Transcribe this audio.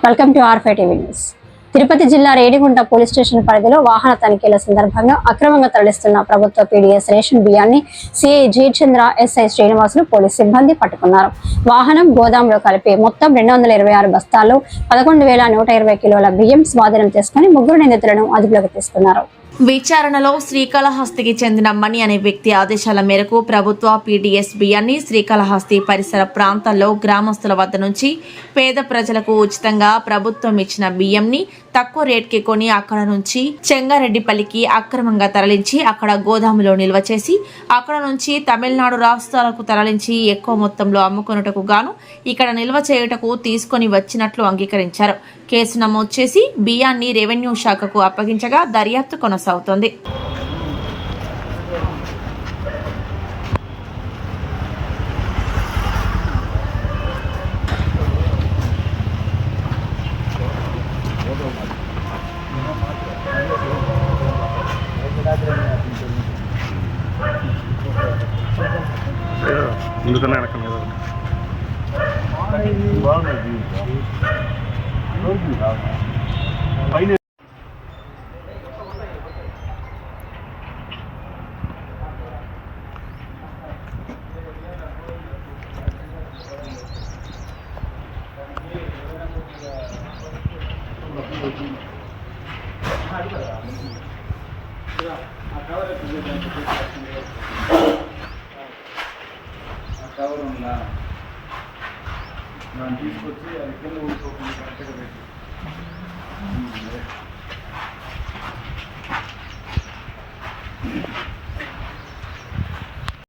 Welcome to R five TV news. Tirupati జిల్లా Renigunta police station పరిధిలో వాహన తనిఖీల సందర్భంగా అక్రమంగా తరలిస్తున్న ప్రభుత్వ పీడీఎస్ రేషన్ బియ్యాన్ని CI Jayachandra, SI Srinivasulu police సిబ్బంది పట్టుకున్నారు. వాహనం గోదాంలో కలిపి మొత్తం 226 బస్తాల్లో 11,120 కిలోల బియ్యం స్వాధీనం చేసుకుని ముగ్గురు నిందితులను అదుపులోకి తీసుకున్నారు. విచారణలో శ్రీకాళహస్తికి చెందిన మణి అనే వ్యక్తి ఆదేశాల మేరకు ప్రభుత్వ పీడీఎస్ బియ్యాన్ని శ్రీకాళహస్తి పరిసర ప్రాంతాల్లో గ్రామస్తుల వద్ద నుంచి పేద ప్రజలకు ఉచితంగా ప్రభుత్వం ఇచ్చిన బియ్యంని తక్కువ రేట్కి కొని అక్కడ నుంచి చెంగారెడ్డిపల్లికి అక్రమంగా తరలించి అక్కడ గోదాములో నిల్వ చేసి అక్కడ నుంచి తమిళనాడు రాష్ట్రాలకు తరలించి ఎక్కువ మొత్తంలో అమ్ముకొనుటకు గాను ఇక్కడ నిల్వ చేయుటకు తీసుకొని వచ్చినట్లు అంగీకరించారు. కేసు నమోదు చేసి బియ్యాన్ని రెవెన్యూ శాఖకు అప్పగించగా దర్యాప్తు కొనసాగుతోంది. ముందుకన్నా వెనక పైన కవర్ ఉందా దాన్ని తీసుకొచ్చి అది కింద ఊడిపోకుండా కరెక్ట్గా పెట్టి